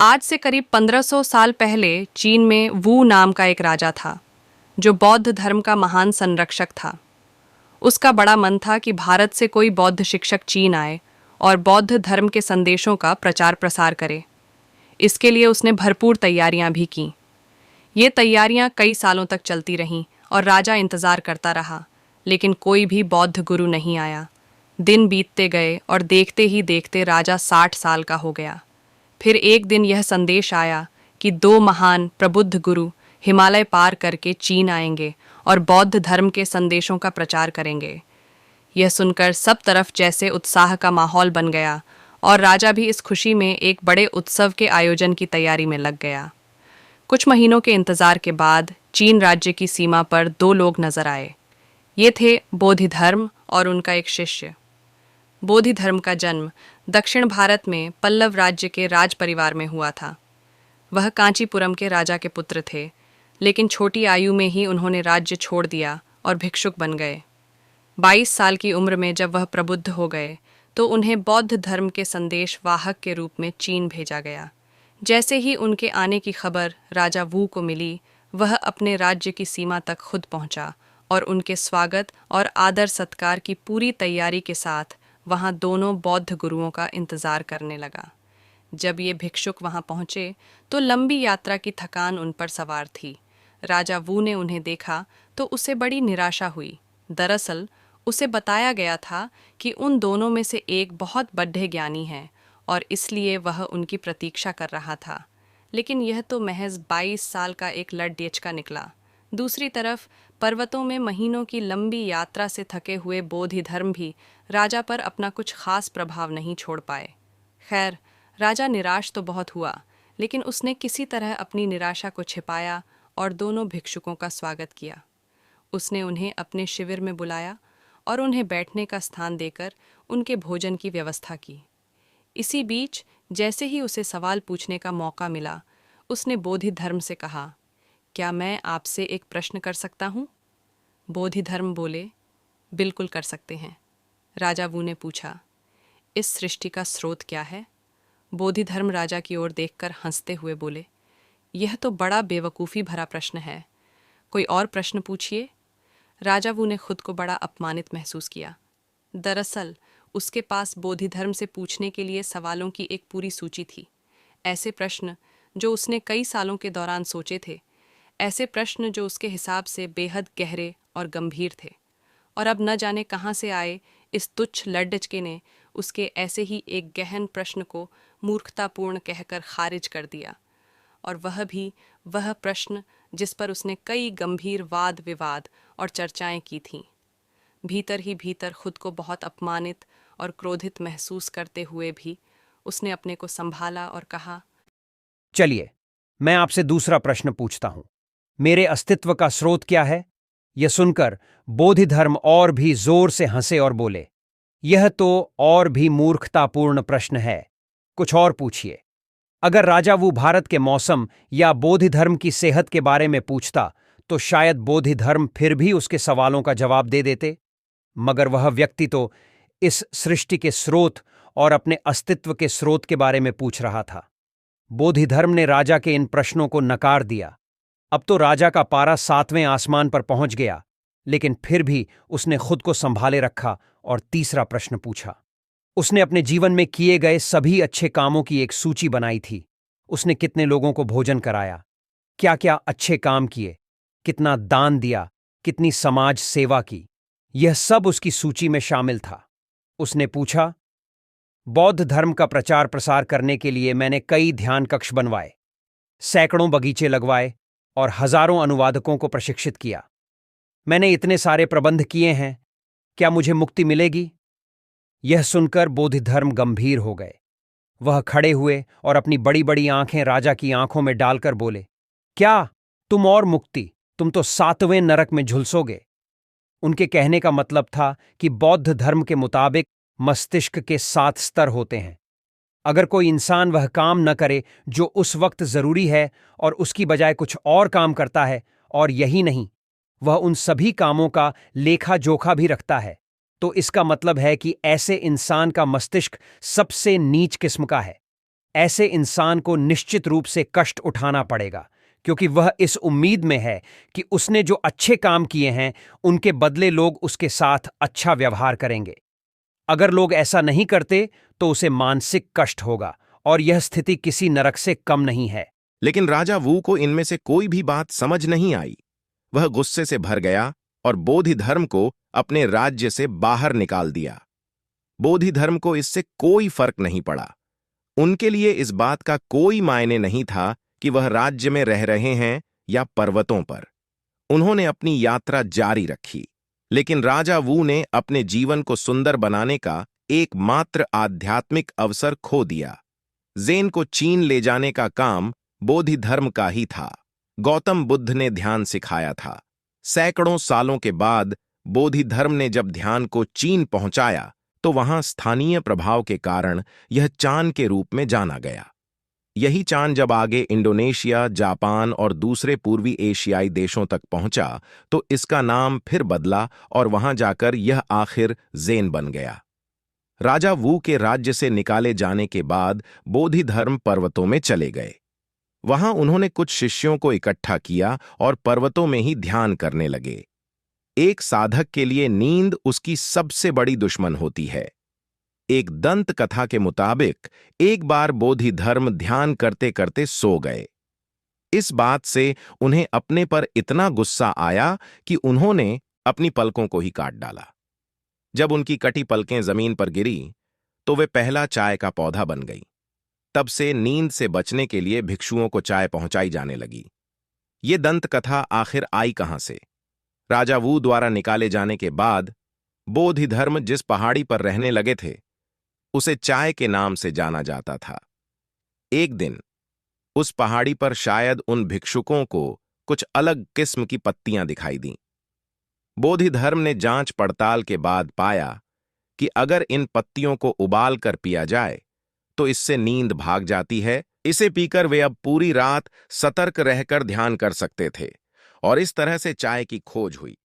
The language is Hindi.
आज से करीब 1500 साल पहले चीन में वू नाम का एक राजा था जो बौद्ध धर्म का महान संरक्षक था। उसका बड़ा मन था कि भारत से कोई बौद्ध शिक्षक चीन आए और बौद्ध धर्म के संदेशों का प्रचार प्रसार करे। इसके लिए उसने भरपूर तैयारियां भी कीं। ये तैयारियां कई सालों तक चलती रहीं और राजा इंतजार करता रहा, लेकिन कोई भी बौद्ध गुरु नहीं आया। दिन बीतते गए और देखते ही देखते राजा 60 साल का हो गया। फिर एक दिन यह संदेश आया कि 2 महान प्रबुद्ध गुरु हिमालय पार करके चीन आएंगे और बौद्ध धर्म के संदेशों का प्रचार करेंगे। यह सुनकर सब तरफ जैसे उत्साह का माहौल बन गया और राजा भी इस खुशी में एक बड़े उत्सव के आयोजन की तैयारी में लग गया। कुछ महीनों के इंतजार के बाद चीन राज्य की सीमा पर 2 लोग नजर आए। ये थे बोधिधर्म और उनका एक शिष्य। बोधिधर्म का जन्म दक्षिण भारत में पल्लव राज्य के राज परिवार में हुआ था। वह कांचीपुरम के राजा के पुत्र थे, लेकिन छोटी आयु में ही उन्होंने राज्य छोड़ दिया और भिक्षुक बन गए। 22 साल की उम्र में जब वह प्रबुद्ध हो गए तो उन्हें बौद्ध धर्म के संदेश वाहक के रूप में चीन भेजा गया। जैसे ही उनके आने की खबर राजा वू को मिली, वह अपने राज्य की सीमा तक खुद पहुंचा और उनके स्वागत और आदर सत्कार की पूरी तैयारी के साथ वहां दोनों बौद्ध गुरुओं का इंतजार करने लगा। जब ये भिक्षुक वहां पहुंचे तो लंबी यात्रा की थकान उन पर सवार थी। राजा वू ने उन्हें देखा तो उसे बड़ी निराशा हुई। दरअसल उसे बताया गया था कि उन दोनों में से एक बहुत बड्ढे ज्ञानी है और इसलिए वह उनकी प्रतीक्षा कर रहा था, लेकिन यह तो महज 22 साल का एक लड़डेचका निकला। दूसरी तरफ पर्वतों में महीनों की लंबी यात्रा से थके हुए बोधिधर्म भी राजा पर अपना कुछ खास प्रभाव नहीं छोड़ पाए। खैर, राजा निराश तो बहुत हुआ, लेकिन उसने किसी तरह अपनी निराशा को छिपाया और दोनों भिक्षुकों का स्वागत किया। उसने उन्हें अपने शिविर में बुलाया और उन्हें बैठने का स्थान देकर उनके भोजन की व्यवस्था की। इसी बीच जैसे ही उसे सवाल पूछने का मौका मिला, उसने बोधिधर्म से कहा, क्या मैं आपसे एक प्रश्न कर सकता हूँ? बोधिधर्म बोले, बिल्कुल कर सकते हैं। राजा वू ने पूछा, इस सृष्टि का स्रोत क्या है? बोधिधर्म राजा की ओर देखकर हंसते हुए बोले, यह तो बड़ा बेवकूफ़ी भरा प्रश्न है। कोई और प्रश्न पूछिए। राजा वू ने खुद को बड़ा अपमानित महसूस किया। दरअसल उसके पास बोधिधर्म से पूछने के लिए सवालों की एक पूरी सूची थी। ऐसे प्रश्न जो उसने कई सालों के दौरान सोचे थे, ऐसे प्रश्न जो उसके हिसाब से बेहद गहरे और गंभीर थे। और अब न जाने कहाँ से आए इस तुच्छ लड्डचके ने उसके ऐसे ही एक गहन प्रश्न को मूर्खतापूर्ण कहकर खारिज कर दिया, और वह भी वह प्रश्न जिस पर उसने कई गंभीर वाद विवाद और चर्चाएं की थीं। भीतर ही भीतर खुद को बहुत अपमानित और क्रोधित महसूस करते हुए भी उसने अपने को संभाला और कहा, चलिए, मैं आपसे दूसरा प्रश्न पूछता हूं। मेरे अस्तित्व का स्रोत क्या है? यह सुनकर बोधिधर्म और भी जोर से हंसे और बोले, यह तो और भी मूर्खतापूर्ण प्रश्न है। कुछ और पूछिए। अगर राजा वो भारत के मौसम या बोधिधर्म की सेहत के बारे में पूछता तो शायद बोधिधर्म फिर भी उसके सवालों का जवाब दे देते, मगर वह व्यक्ति तो इस सृष्टि के स्रोत और अपने अस्तित्व के स्रोत के बारे में पूछ रहा था। बोधिधर्म ने राजा के इन प्रश्नों को नकार दिया। अब तो राजा का पारा 7वें आसमान पर पहुंच गया, लेकिन फिर भी उसने खुद को संभाले रखा और तीसरा प्रश्न पूछा। उसने अपने जीवन में किए गए सभी अच्छे कामों की एक सूची बनाई थी। उसने कितने लोगों को भोजन कराया, क्या क्या अच्छे काम किए, कितना दान दिया, कितनी समाज सेवा की, यह सब उसकी सूची में शामिल था। उसने पूछा, बौद्ध धर्म का प्रचार प्रसार करने के लिए मैंने कई ध्यान कक्ष बनवाए, सैकड़ों बगीचे लगवाए और हजारों अनुवादकों को प्रशिक्षित किया। मैंने इतने सारे प्रबंध किए हैं, क्या मुझे मुक्ति मिलेगी? यह सुनकर बोधिधर्म गंभीर हो गए। वह खड़े हुए और अपनी बड़ी बड़ी आंखें राजा की आंखों में डालकर बोले, क्या तुम और मुक्ति? तुम तो 7वें नरक में झुलसोगे। उनके कहने का मतलब था कि बौद्ध धर्म के मुताबिक मस्तिष्क के 7 स्तर होते हैं। अगर कोई इंसान वह काम न करे जो उस वक्त जरूरी है और उसकी बजाय कुछ और काम करता है, और यही नहीं, वह उन सभी कामों का लेखा जोखा भी रखता है, तो इसका मतलब है कि ऐसे इंसान का मस्तिष्क सबसे नीच किस्म का है। ऐसे इंसान को निश्चित रूप से कष्ट उठाना पड़ेगा, क्योंकि वह इस उम्मीद में है कि उसने जो अच्छे काम किए हैं उनके बदले लोग उसके साथ अच्छा व्यवहार करेंगे। अगर लोग ऐसा नहीं करते तो उसे मानसिक कष्ट होगा, और यह स्थिति किसी नरक से कम नहीं है। लेकिन राजा वू को इनमें से कोई भी बात समझ नहीं आई। वह गुस्से से भर गया और बोधि धर्म को अपने राज्य से बाहर निकाल दिया। बोधि धर्म को इससे कोई फर्क नहीं पड़ा। उनके लिए इस बात का कोई मायने नहीं था कि वह राज्य में रह रहे हैं या पर्वतों पर। उन्होंने अपनी यात्रा जारी रखी, लेकिन राजा वू ने अपने जीवन को सुंदर बनाने का एकमात्र आध्यात्मिक अवसर खो दिया। ज़ेन को चीन ले जाने का काम बोधि धर्म का ही था। गौतम बुद्ध ने ध्यान सिखाया था। सैकड़ों सालों के बाद बोधि धर्म ने जब ध्यान को चीन पहुंचाया तो वहां स्थानीय प्रभाव के कारण यह चान के रूप में जाना गया। यही चान जब आगे इंडोनेशिया, जापान और दूसरे पूर्वी एशियाई देशों तक पहुंचा तो इसका नाम फिर बदला और वहां जाकर यह आखिर ज़ेन बन गया। राजा वू के राज्य से निकाले जाने के बाद बोधि धर्म पर्वतों में चले गए। वहां उन्होंने कुछ शिष्यों को इकट्ठा किया और पर्वतों में ही ध्यान करने लगे। एक साधक के लिए नींद उसकी सबसे बड़ी दुश्मन होती है। एक दंत कथा के मुताबिक एक बार बोधि धर्म ध्यान करते करते सो गए। इस बात से उन्हें अपने पर इतना गुस्सा आया कि उन्होंने अपनी पलकों को ही काट डाला। जब उनकी कटी पलकें जमीन पर गिरी तो वे पहला चाय का पौधा बन गई। तब से नींद से बचने के लिए भिक्षुओं को चाय पहुंचाई जाने लगी। ये दंत कथा आखिर आई कहां से? राजा वू द्वारा निकाले जाने के बाद बोधि धर्म जिस पहाड़ी पर रहने लगे थे उसे चाय के नाम से जाना जाता था। एक दिन उस पहाड़ी पर शायद उन भिक्षुकों को कुछ अलग किस्म की पत्तियां दिखाई दीं। बोधि धर्म ने जांच पड़ताल के बाद पाया कि अगर इन पत्तियों को उबाल कर पिया जाए तो इससे नींद भाग जाती है। इसे पीकर वे अब पूरी रात सतर्क रहकर ध्यान कर सकते थे, और इस तरह से चाय की खोज हुई।